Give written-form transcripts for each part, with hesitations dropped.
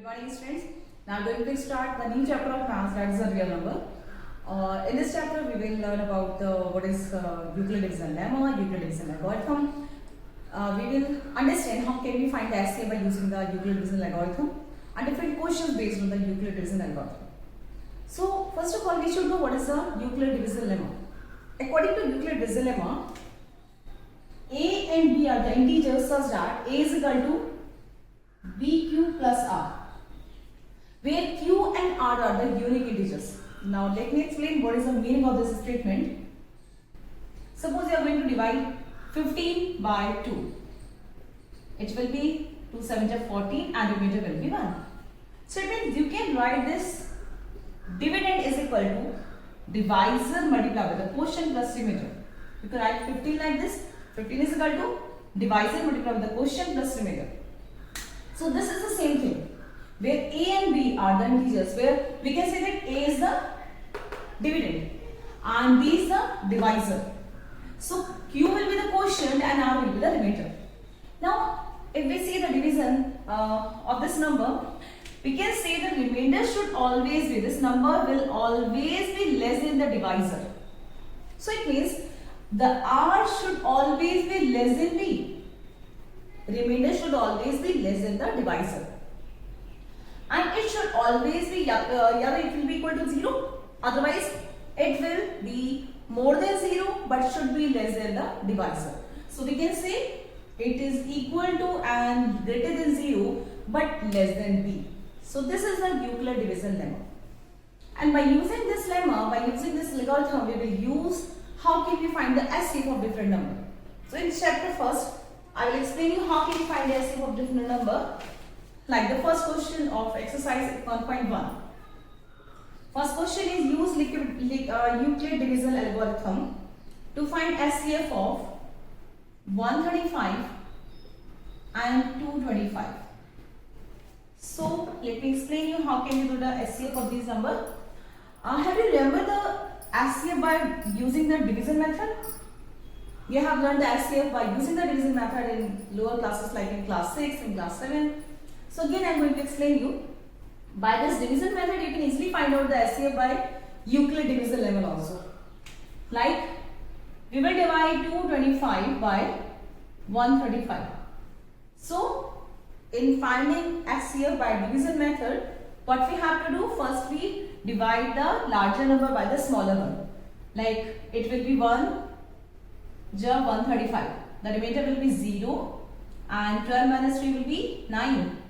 morning students. Now going to start the new chapter of maths, that is the real number. In this chapter we will learn about what is Euclid division lemma, Euclid division algorithm. We will understand how can we find the SCF by using the Euclid division algorithm and different questions based on the Euclid division algorithm. So first of all we should know what is the Euclid division lemma. According to Euclid division lemma, a and b are the integers such that a is equal to bq plus r, where q and r are the unique integers. Now let me explain what is the meaning of this statement. Suppose you are going to divide 15 by 2. It will be 2 7 are 14 and remainder will be 1. So it means you can write this dividend is equal to divisor multiplied by the quotient plus remainder. You can write 15 like this. 15 is equal to divisor multiplied by the quotient plus remainder. So this is the same thing where a and b are the integers, where we can say that a is the dividend and b is the divisor. So q will be the quotient and r will be the remainder. Now if we see the division of this number, we can say the remainder should always be, this number will always be less than the divisor. So it means the r should always be less than b. Remainder should always be less than the divisor. And it should always be, it will be equal to 0. Otherwise, it will be more than 0 but should be less than the divisor. So we can say it is equal to and greater than 0 but less than b. So this is the Euclid division lemma. And by using this lemma, by using this algorithm, we will use how can we find the SCF of different number. So in chapter first, I will explain you how can you find the SCF of different number. Like the first question of exercise 1.1. First question is use Euclid division algorithm to find SCF of 135 and 225. So let me explain you how can you do the SCF of these number. Have you remembered the SCF by using the division method? You have learned the SCF by using the division method in lower classes like in class 6 and class 7. So again I am going to explain you. By this division method you can easily find out the SCF by Euclid division lemma also. Like we will divide 225 by 135. So in finding SCF by division method, what we have to do, first we divide the larger number by the smaller one. Like it will be 1 ja 135. The remainder will be 0 and 12 minus 3 will be 9.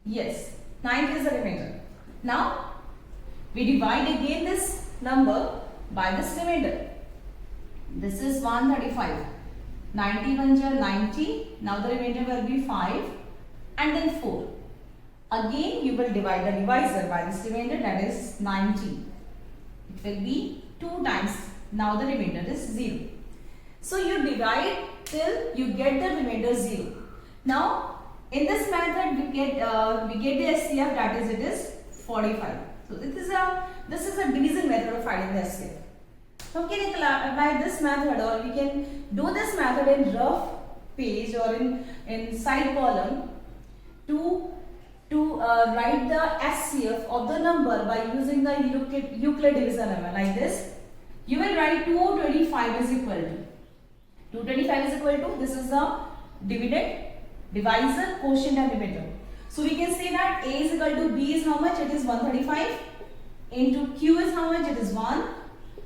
Yes, 9 is the remainder. Now we divide again this number by this remainder. This is 135. 91 ja 90. Now the remainder will be 5 and then 4. Again you will divide the divisor by this remainder, that is 90. It will be 2 times. Now the remainder is 0. So you divide till you get the remainder 0. Now in this method we get the SCF, that is it is 45. So this is a division method of finding the SCF. So we can apply this method, or we can do this method in rough page or in side column to write the SCF of the number by using the Euclid division lemma like this. You will write 225 is equal to 225 is equal to, this is the dividend, divisor, quotient and remainder. So we can say that a is equal to b is how much? It is 135 into q is how much? It is 1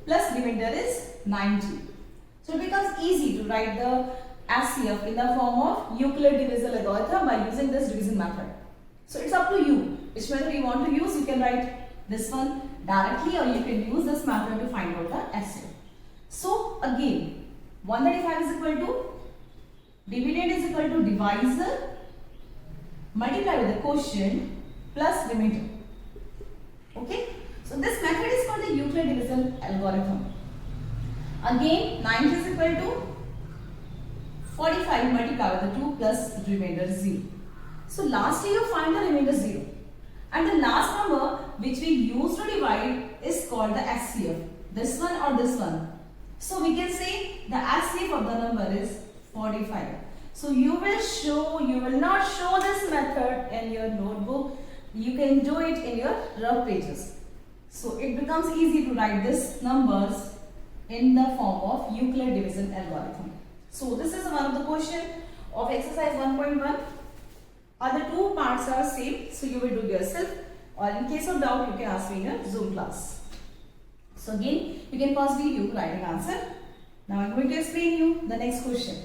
plus remainder is 90. So it becomes easy to write the SCF in the form of Euclid division algorithm by using this division method. So it's up to you which method you want to use. You can write this one directly or you can use this method to find out the SCF. So again 135 is equal to dividend is equal to divisor multiplied with the quotient plus remainder. Okay. So this method is called the Euclid division algorithm. Again 90 is equal to 45 multiplied with the 2 plus remainder 0. So lastly you find the remainder 0. And the last number which we use to divide is called the SCF. This one or this one. So we can say the SCF of the number is 45. So you will not show this method in your notebook, you can do it in your rough pages. So it becomes easy to write this numbers in the form of Euclid division algorithm. So this is one of the question of exercise 1.1. Other two parts are same, so you will do yourself, or in case of doubt you can ask me in your Zoom class. So again, you can pause video to write an answer. Now I am going to explain you the next question.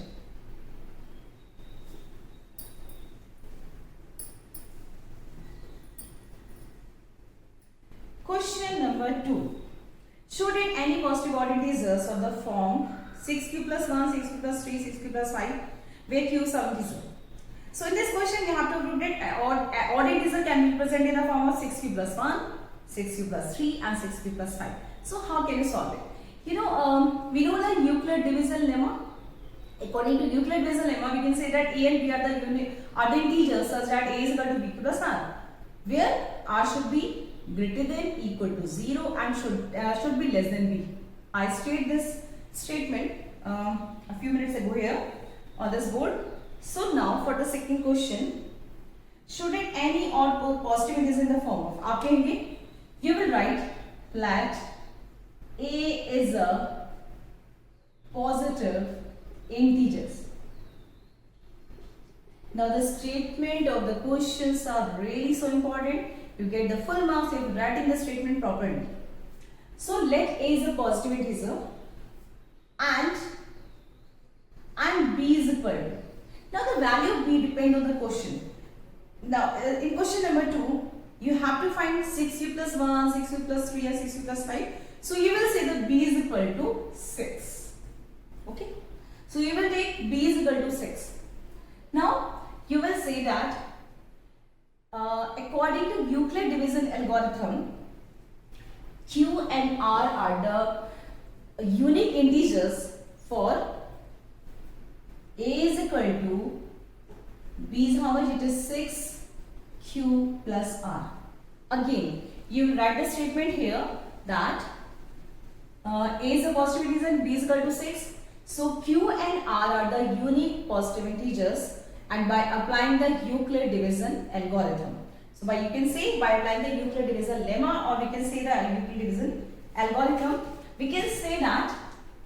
Question number 2. Should in any positive odd integers of the form 6q plus 1, 6q plus 3, 6q plus 5, where q is some integer. So in this question you have to prove that odd integer can be present in the form of 6q plus 1, 6q plus 3 and 6q plus 5. So how can you solve it? We know the Euclid division lemma. According to Euclid division lemma, we can say that a and b are the integers such that a is equal to b plus r, where r should be greater than equal to 0 and should be less than b. I state this statement a few minutes ago here on this board. So now for the second question, should it any odd positive integer in the form of, आप कहेंगे, you will write that a is a positive integer. Now the statement of the questions are really so important. You get the full marks if you writing the statement properly. So let a is a positive integer and b is equal to. Now the value of b depends on the question. Now in question number 2, you have to find 6u plus 1, 6u plus 3 and 6u plus 5. So you will say that b is equal to 6. Okay. So you will take b is equal to 6. Now you will say that according to Euclid division algorithm, q and r are the unique integers for a is equal to b is how much? It is 6q plus r. Again, you write the statement here that a is a positive integer and b is equal to 6. So q and r are the unique positive integers, and by applying the Euclid division algorithm. So you can say by applying the Euclid division lemma, or we can say the Euclid division algorithm, we can say that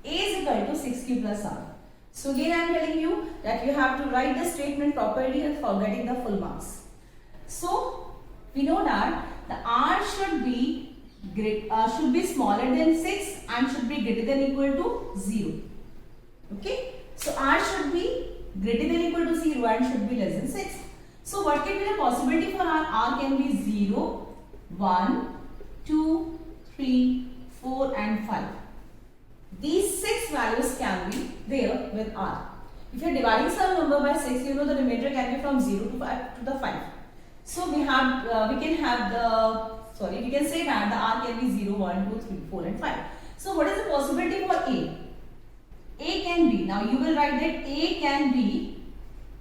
a is equal to 6q plus r. So again I am telling you that you have to write the statement properly and for getting the full marks. So we know that the r should be smaller than 6 and should be greater than equal to 0. Okay. So r should be greater than equal to 0 and should be less than 6. So what can be the possibility for r? R can be 0, 1, 2, 3, 4 and 5. These 6 values can be there with r. If you are dividing some number by 6, you know the remainder can be from 0 to the 5. So we can say that the r can be 0, 1, 2, 3, 4 and 5. So what is the possibility for a? A can be, now you will write that a can be,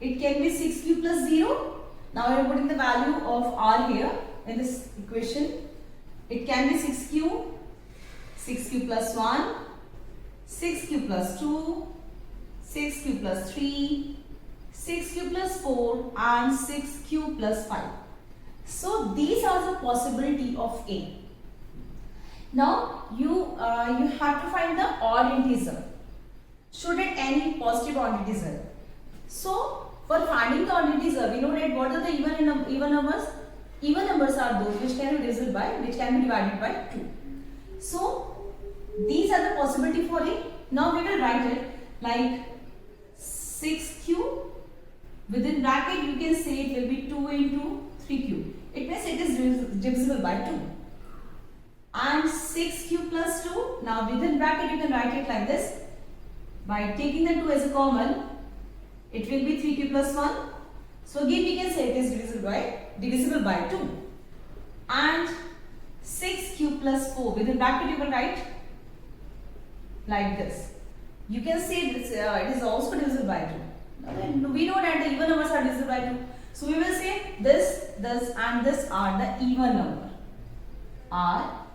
it can be 6q plus 0. Now I am putting the value of r here in this equation. It can be 6q, 6q plus 1, 6q plus 2, 6q plus 3, 6q plus 4 and 6q plus 5. So these are the possibility of a. Now you have to find the odd integer. Should it any positive odd integer? So for finding the odd integer, we know that what are the even numbers? Even numbers are those which can be divided by 2. So these are the possibility for a. Now we will write it like 6q. Within bracket you can say it will be 2 into 3q. It means it is divisible by 2. And 6q plus 2. Now within bracket you can write it like this. By taking the 2 as a common, it will be 3q plus 1. So again we can say it is divisible by 2. And 6q plus 4. Within bracket you will write like this. You can say this, it is also divisible by 2. We know that the even numbers are divisible by 2. So we will say this and this are the even number. Are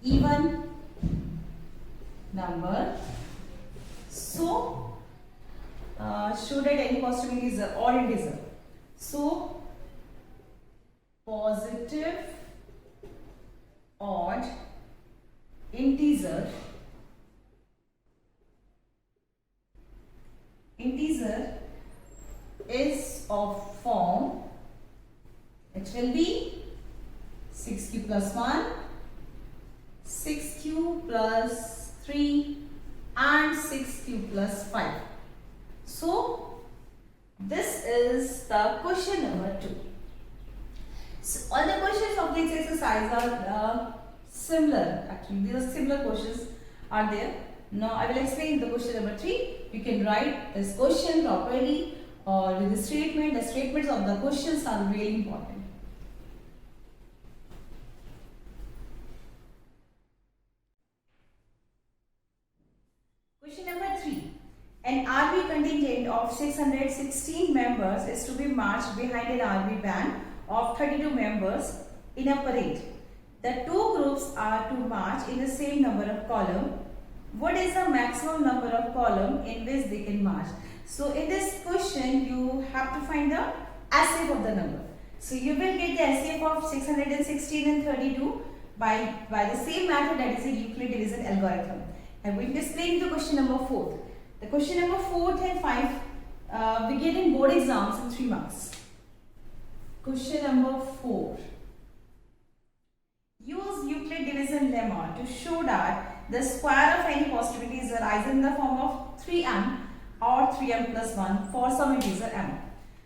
even number. So should it any positive integer or integer? So positive odd integer is of form, it will be 6q plus 1, 6q plus 3 and 6q plus 5. So this is the question number 2. So all the questions of this exercise are similar. Actually, these are similar questions are there. Now I will explain the question number 3. You can write this question properly or with the statement. The statements of the questions are really important. Question number 3. An army contingent of 616 members is to be marched behind an army band of 32 members in a parade. The two groups are to march in the same number of columns. What is the maximum number of columns in which they can march? So in this question, you have to find the SF of the number. So you will get the SF of 616 and 32 by the same method, that is a Euclid division algorithm. I'm going to explain the question number 4. The question number 4 and 5 we get in board exams in 3 marks. Question number 4. Use Euclid division lemma to show that the square of any positivities arises in the form of 3m or 3m plus 1 for some integer m.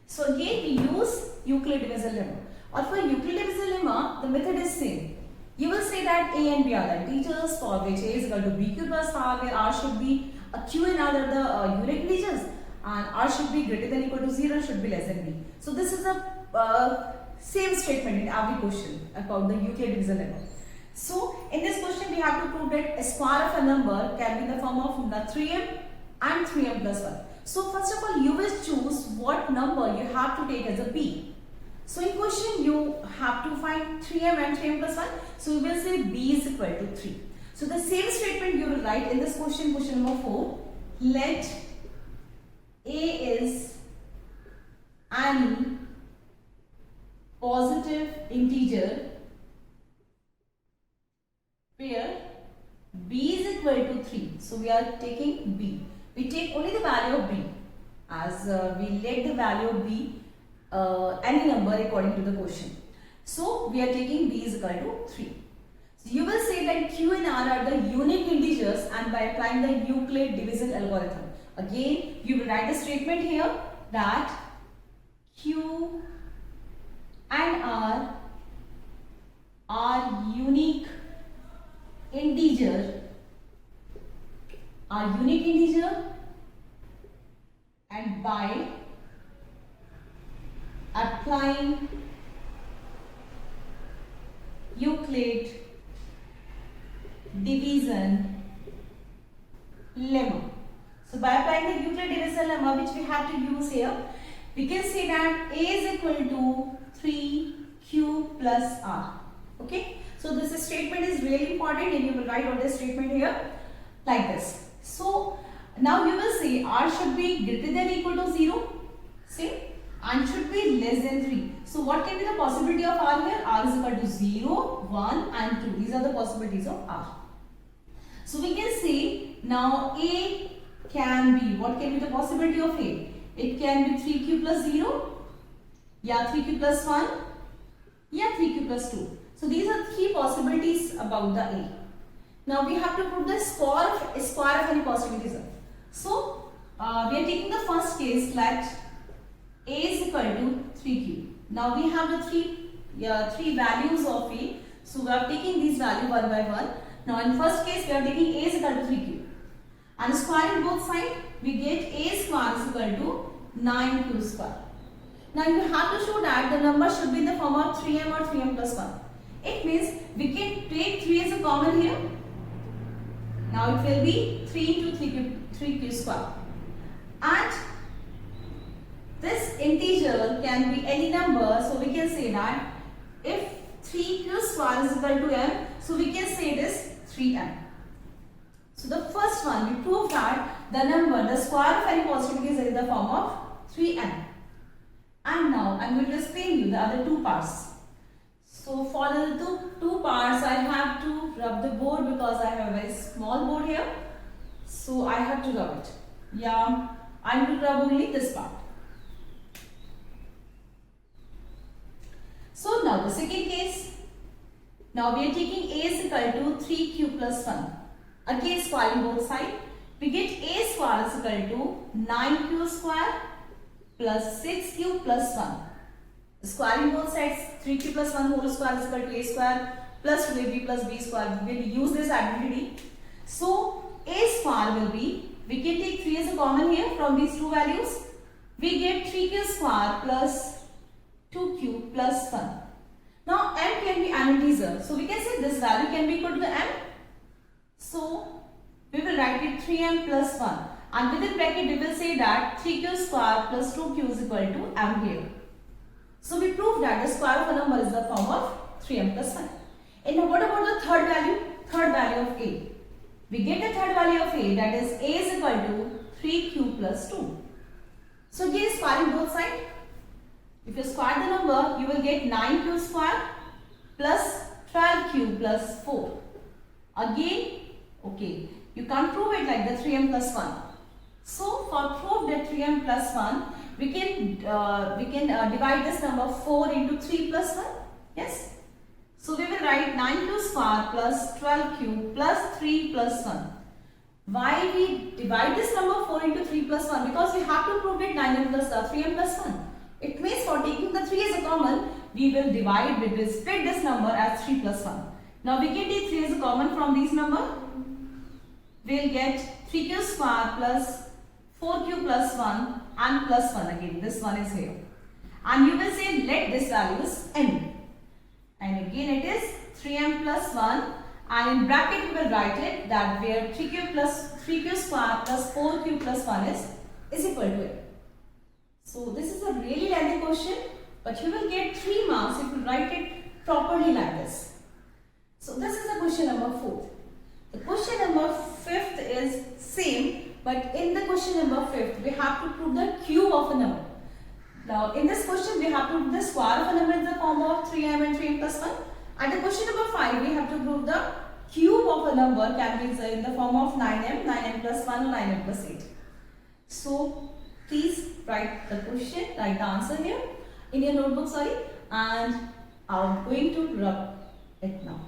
So again we use Euclid division lemma. Or for Euclid division lemma, the method is same. You will say that a and b are the integers for which a is equal to bq plus r, where r should be a q and r are the unit integers, and r should be greater than equal to 0, should be less than b. So this is a same statement in every question about the Euclid division lemma. So in this question we have to prove that a square of a number can be in the form of the 3m and 3m plus 1. So first of all, you will choose what number you have to take as a b. So in question you have to find 3m and 3m plus 1. So you will say b is equal to 3. So the same statement you will write in this question, question number 4. Let a is any positive integer where b is equal to 3. So we are taking b. We take only the value of b, as we let the value of b any number according to the question. So we are taking b is equal to 3. So you will say that q and r are the unique integers, and by applying the Euclid division algorithm, again you will write the statement here that q and r are unique integer, and by applying Euclid division lemma. So by applying the Euclid division lemma, which we have to use here, we can say that a is equal to 3q plus r. Okay. So this statement is really important, and you will write all this statement here like this. So now you will say r should be greater than or equal to 0, same, and should be less than 3. So what can be the possibility of r here? R is equal to 0, 1 and 2. These are the possibilities of r. So we can say now a can be, what can be the possibility of a? It can be 3q plus 0, yeah 3q plus 1, yeah 3q plus 2. So these are 3 possibilities about the a. Now we have to prove the square of any possibilities. So we are taking the first case, let a is equal to 3q. Now we have the three values of a. So we are taking these values one by one. Now in first case we are taking a is equal to 3q. And squaring both sides, we get a square is equal to 9q square. Now you have to show that the number should be in the form of 3m or 3m plus 1. It means we can take 3 as a common here. Now it will be 3 into 3q square. And this integer can be any number, so we can say that if 3q square is equal to m, so we can say this 3m. So the first one, we prove that the square of any positivity is in the form of 3m. And now I am going to explain you the other two parts. So for the two parts, I have to rub the board because I have a very small board here. So I have to rub it. Yeah, I will rub only this part. So now the second case. Now we are taking a is equal to 3q plus 1. Again squaring both sides. We get a square is equal to 9q square plus 6q plus 1. Squaring both sides, 3q plus 1 whole square is equal to a square plus 2ab plus b square. We will use this identity. So a square will be, we can take 3 as a common here from these two values. We get 3q square plus 2q plus 1. Now m can be an integer. So we can say this value can be equal to the m. So we will write it 3m plus 1. And within bracket we will say that 3q square plus 2q is equal to m here. So we proved that the square of a number is the form of 3m plus 1. And now what about the third value? Third value of a. We get the third value of a, that is a is equal to 3q plus 2. So again squaring both sides. If you square the number, you will get 9q square plus 12q plus 4. Again, okay, you can't prove it like the 3m plus 1. So for proof that 3m plus 1, we can divide this number 4 into 3 plus 1. Yes. So we will write 9q square plus 12q plus 3 plus 1. Why we divide this number 4 into 3 plus 1? Because we have to prove it 9m plus 3m plus 1. It means for taking the 3 as a common, we will split this number as 3 plus 1. Now we can take 3 as a common from these number. We will get 3q square plus 4q plus 1 and plus 1 again. This one is here. And you will say let this value is m. And again it is 3m plus 1. And in bracket we will write it that where 3q square plus 4q plus 1 is equal to m. So this is a really lengthy question, but you will get 3 marks if you write it properly like this. So this is the question number 4. The question number 5th is same, but in the question number 5th we have to prove the cube of a number. Now in this question we have to prove the square of a number in the form of 3m and 3m plus 1. And the question number 5 we have to prove the cube of a number can be in the form of 9m plus 1 or 9m plus 8. So please write the question, write the answer here in your notebook, and I'm going to rub it now.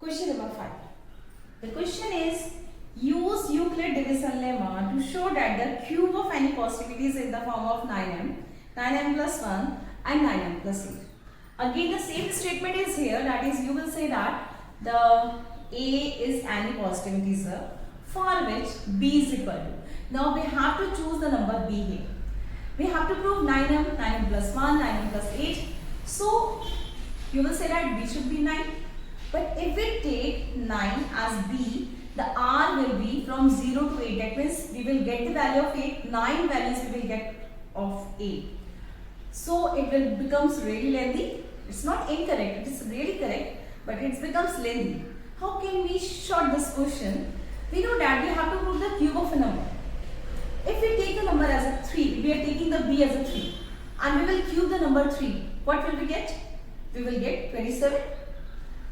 Question number 5. The question is, use Euclid division lemma to show that the cube of any positivity is in the form of 9m plus 1 and 9m plus 8. Again the same statement is here, that is you will say that the a is any positive integer for which b is equal to. Now we have to choose the number b here. We have to prove 9m plus 1, 9m plus 8. So you will say that b should be 9. But if we take 9 as b, the r will be from 0 to 8. That means we will get the value of 8. 9 values we will get of a. So it will becomes really lengthy. It's not incorrect, it is really correct, but it becomes lengthy. How can we short this question? We know that we have to prove the cube of a number. If we take the number as a 3, we are taking the b as a 3, and we will cube the number 3. What will we get? We will get 27.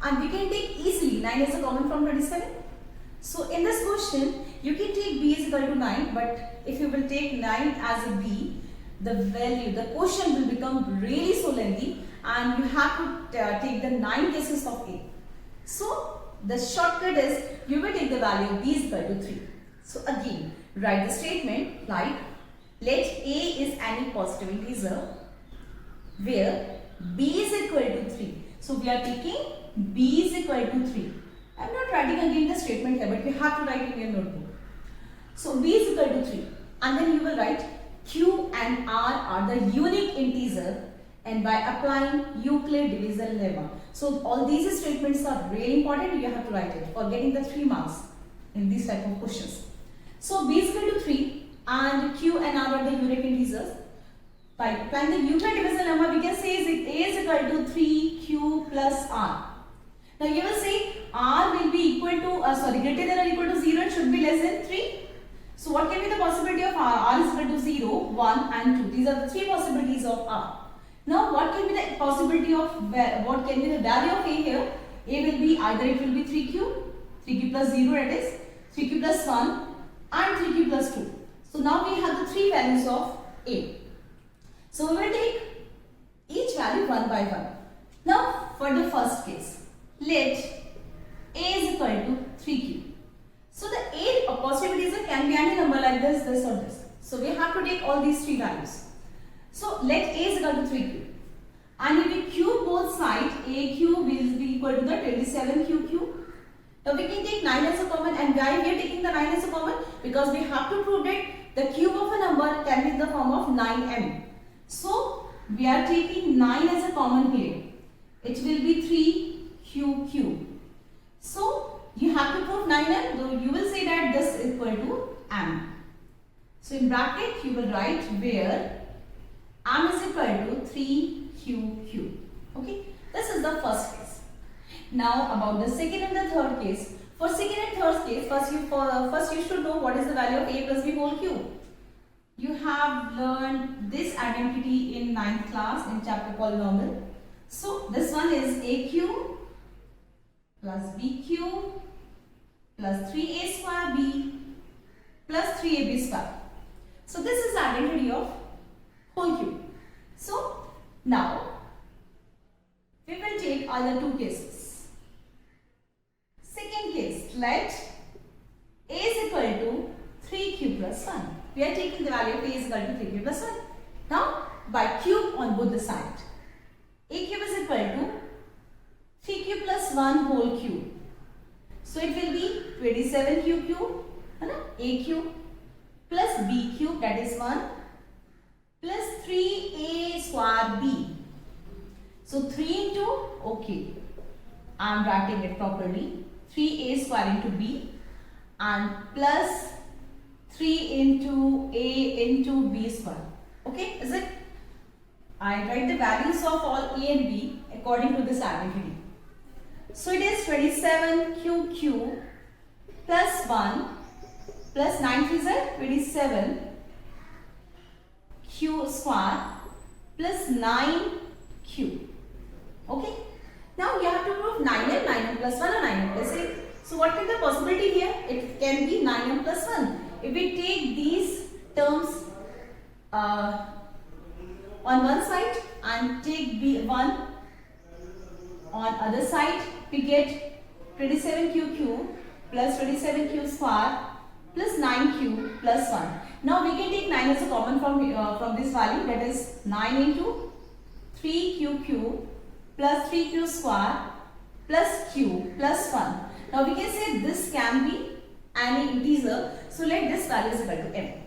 And we can take easily 9 as a common from 27. So in this question, you can take b is equal to 9, but if you will take 9 as a b, the question will become really so lengthy, and you have to take the 9 cases of a. So the shortcut is you will take the value of b is equal to 3. So again, write the statement like let a is any positive integer where b is equal to 3. So we are taking b is equal to 3. I am not writing again the statement here, but you have to write in your notebook. So b is equal to 3, and then you will write q and r are the unique integer, and by applying Euclid division lemma. So all these statements are really important. You have to write it for getting the 3 marks in these type of questions. So b is equal to 3 and q and r are the unit integers. By applying the Euclid division lemma, we can say a is equal to 3q plus r. Now you will say r will be equal to greater than or equal to 0 and should be less than 3. So what can be the possibility of r? R is equal to 0, 1 and 2. These are the three possibilities of r. Now what can be the possibility of what can be the value of a here? A will be either it will be 3q plus 0, that is 3q plus 1 and 3q plus 2. So now we have the three values of a. So we will take each value one by one. Now for the first case, let a is equal to 3q. So the a possibilities can be any number like this or this. So we have to take all these three values. So let a is equal to 3q. And if we cube both sides, a cube will be equal to the 27q cube. Now we can take 9 as a common, and why we are taking the 9 as a common? Because we have to prove that the cube of a number can be in the form of 9m. So we are taking 9 as a common here. It will be 3q cube. So you have to prove 9m, though you will say that this is equal to m. So in bracket you will write where m is equal to 3q cube. Okay, this is the first case. Now about the second and the third case. For second and third case, first you should know what is the value of a plus b whole cube. You have learned this identity in 9th class in chapter polynomial. So this one is a cube plus b cube plus 3a square b plus 3ab square. So this is the identity of whole cube. So now we will take other two cases. Second case, let a is equal to 3q plus 1. We are taking the value of a is equal to 3q plus 1. Now by cube on both the sides, a cube is equal to 3q plus 1 whole cube. So it will be 27q cube, a cube plus b cube, that is 1, plus 3a square b. So 3 into, okay, I am writing it properly, 3a square into b and plus 3 into a into b square. Okay, is it? I write the values of all a and b according to this identity. So it is 27q cube plus 1 plus 9 is 27 q square plus 9q. Okay. Now you have to prove 9m plus 1 or 9m plus 8. So what is the possibility here? It can be 9m plus 1. If we take these terms on one side and take b1 on other side, we get 27q cube plus 27q square plus 9q plus 1. Now we can take 9 as a common from this value, that is 9 into 3q cube plus 3q square plus q plus 1. Now we can say this can be any integer. So let this value is equal to m.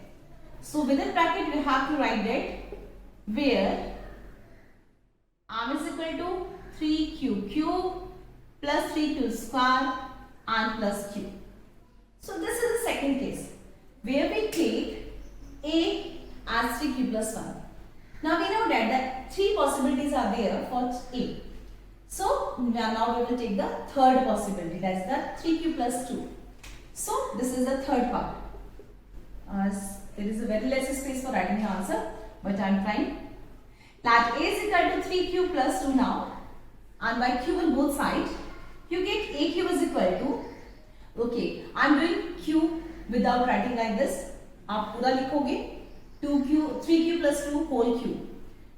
So within bracket we have to write that where m is equal to 3q cube plus 3q square and plus q. So this is the second case where we take a as 3q plus 1. Now we know that the three possibilities are there for a. So now we will take the third possibility, that is the 3q plus 2. So this is the third part. There is a very less space for writing the answer, but I am trying. Let a is equal to 3q plus 2 now, and by q on both sides, you get a cube is equal to, okay, I am doing q without writing like this. आप पूरा लिखोगे 3q plus 2 whole cube.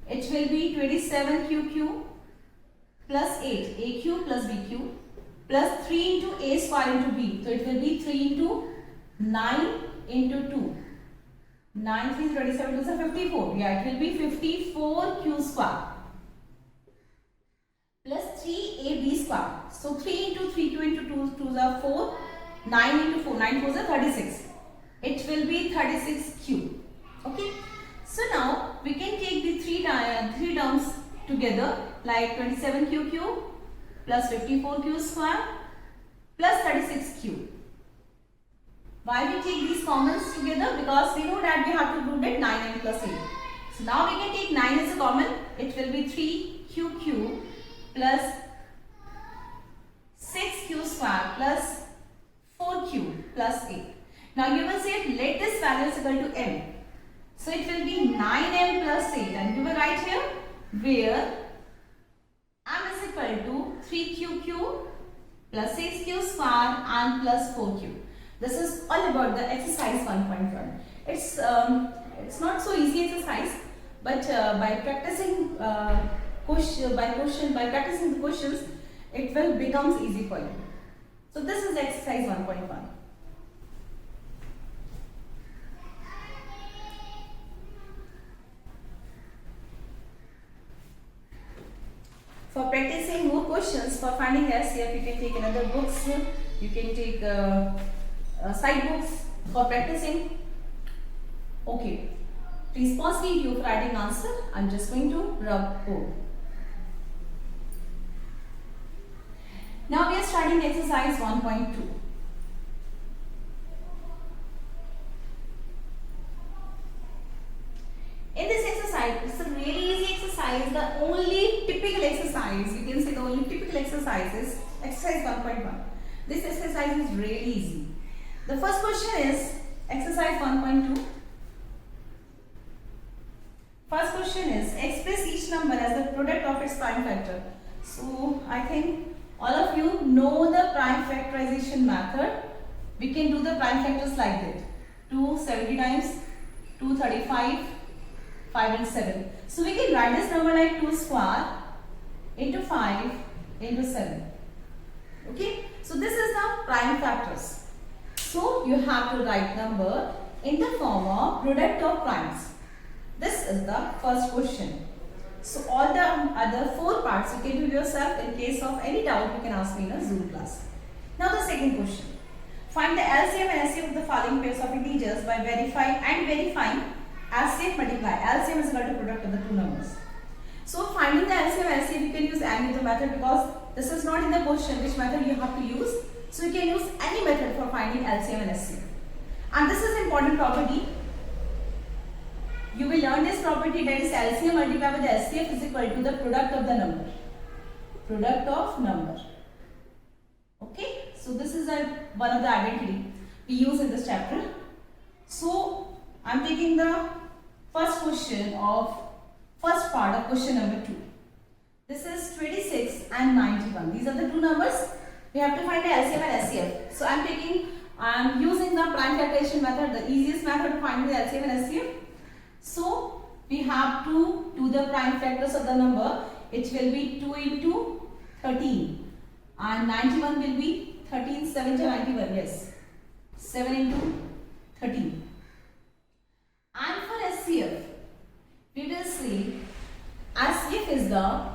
It will be 27q cube plus 8 a cube plus b cube plus 3 into a square into b. So it will be 3 into 9 into 2. 9 3 27 2 is 54. Yeah, it will be 54q square plus 3ab square. So 3 into 3q into 2 2 are 4. 9 into 4 9 4 is 36. It will be 36q. Okay. So now we can take the three terms together, like 27q cube plus 54q square plus 36q. Why we take these commons together? Because we know that we have to prove that 9n plus 8. So now we can take 9 as a common. It will be 3qq plus 6q square plus 4q plus 8. Now you will say let this value is equal to m. So it will be 9m plus 8, and you will write here where m is equal to 3qq plus 6q square and plus 4q. This is all about the exercise 1.1. It's not so easy exercise, but by practicing by practicing the questions, it will becomes easy for you. So this is exercise 1.1. For practicing more questions, for finding SCF, you can take another books, you can take side books for practicing. Okay, please pause video for writing answer. I'm just going to rub code. Now we are starting exercise 1.2. In this exercise, it's a really easy exercise. The only typical exercise, you can say the only typical exercise is exercise 1.1. This exercise is really easy. The first question is exercise 1.2. First question is express each number as the product of its prime factor. So I think all of you know the prime factorization method. We can do the prime factors like that. 2 70 times, 2 35, 5 and 7. So we can write this number like 2 square into 5 into 7. Okay. So this is the prime factors. So you have to write number in the form of product of primes. This is the first question. So all the other 4 parts you can do yourself. In case of any doubt, you can ask me in a Zoom class. Now the second question. Find the LCM and SCF of the following pairs of integers by verifying LCM multiply. LCM is equal to product of the two numbers. So finding the LCM and SCF, you can use any of the method because this is not in the question which method you have to use. So you can use any method for finding LCM and SCF. And this is important property. You will learn this property, that is LCM multiplied with SCF is equal to the product of the number. Product of number. Okay. So this is one of the identity we use in this chapter. So I am taking the first question of first part of question number 2. This is 26 and 91. These are the two numbers. We have to find the LCM and SCF. So I am using the prime factorization method, the easiest method to find the LCM and SCF. So we have to do the prime factors of the number. It will be 2 into 13 and 91 will be 13 7 to 91. Yes, 7 into 13. And for SCF, we will say SCF is the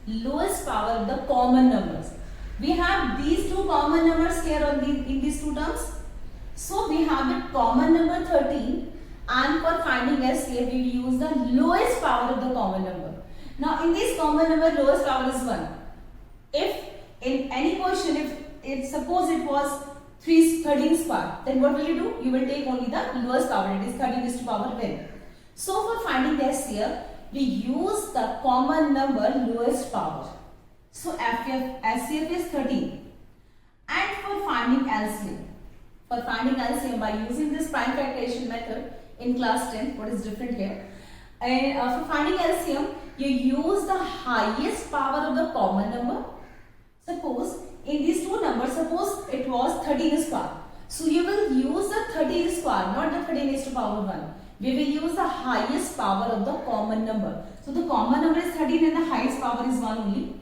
lowest power of the common numbers. We have these two common numbers here in these two terms. So we have the common number 13, and for finding SCF we use the lowest power of the common number. Now in this common number lowest power is 1. If in any question if suppose it was 13 square, then what will you do? You will take only the lowest power, it is 13 is to power 10. So for finding the SCF, we use the common number lowest power. So SCF is 13. And for finding LCM, by using this prime factorization method in class 10, what is different here? For finding LCM, you use the highest power of the common number. Suppose in these two numbers, suppose it was 13 square. So you will use the 13 square, not the 13 is to power 1. We will use the highest power of the common number. So the common number is 13 and the highest power is 1 only.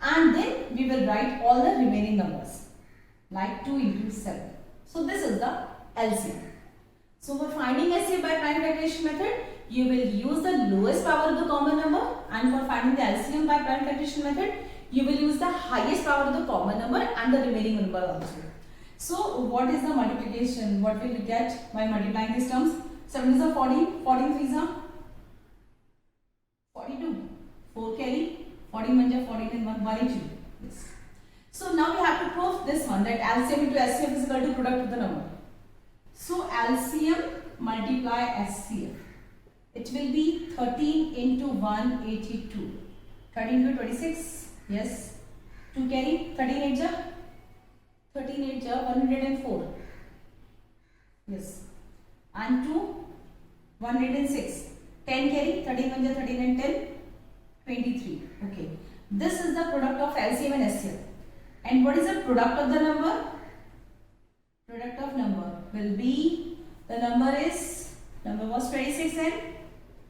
And then we will write all the remaining numbers like 2 into 7. So this is the LCM. So for finding SCF by prime factorization method, you will use the lowest power of the common number, and for finding the LCM by prime factorization method, you will use the highest power of the common number and the remaining number also. So what is the multiplication? What will we get by multiplying these terms? 7 is a 14, 14 3 is a 42, 4 carry, 14 1 14 and 1 182. Yes. So now we have to prove this one, that LCM into SCF is equal to product of the number. So LCM multiply SCF. It will be 13 into 182. 13 into 26. Yes. 2 carry. 13 8 ja. 13 8 ja 104. Yes. And 2 106. 10 carry. 13 1 ja 13 and 10. 23. Okay. This is the product of LCM and SCF. And what is the product of the number? Product of number will be, the number was 26 and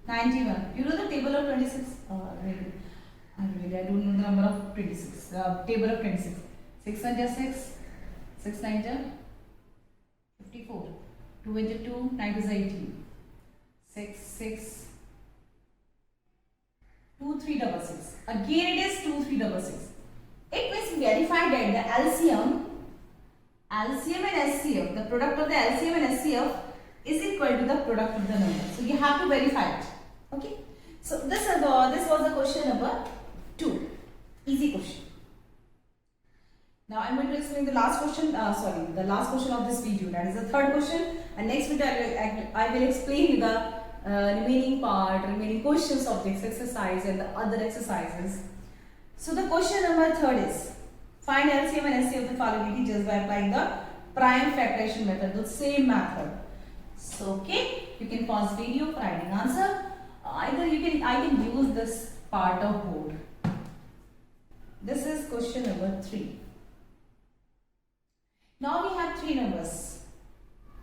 91. You know the table of 26? I don't know the number of 26. Table of 26. 6 1 ja 6. 6 9 ja 54. 2 1 ja 2. 9 is 18. 6 6. 2366. Again it is 2366. It means verify that the LCM and SCF, the product of the LCM and SCF is equal to the product of the number. So you have to verify it. Okay. So this was the question number 2. Easy question. Now I am going to explain the last question. The last question of this video. That is the third question. And next video I will explain the remaining questions of this exercise and the other exercises. So the question number 3 is, find LCM and SCF of the following integers by applying the prime factorization method, the same method. So okay, you can pause video for writing answer. Either I can use this part of board. This is question number 3. Now we have 3 numbers.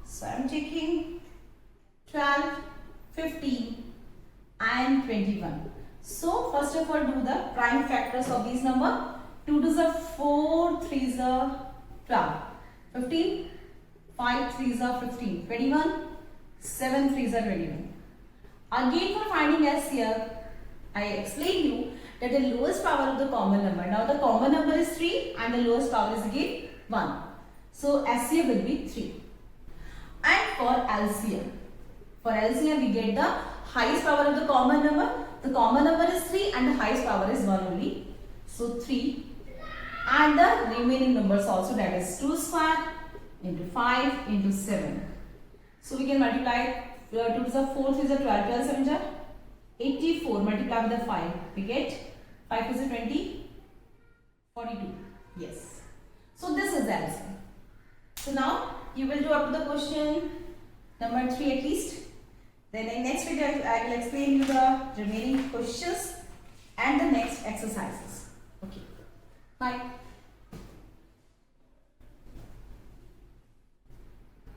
So I am taking 12, 15 and 21. So first of all, do the prime factors of these numbers. 2 to the 4, 3 is the 12, 15, 5 3 is the 15, 21, 7 3 is the 21. Again for finding SCF, I explained you that the lowest power of the common number. Now the common number is 3 and the lowest power is again 1. So SCF will be 3. And for LCM we get the highest power of the common number. The common number is 3 and the highest power is 1 only. So 3. And the remaining numbers also, that is 2 square into 5 into 7. So we can multiply 2 to the 4 is a 12, 12 7 is 84, multiply with the 5. We get 5 is a 20, 42. Yes. So this is the answer. So now you will do up to the question number 3 at least. Then in next video I will explain you the remaining questions and the next exercises. Okay. Bye.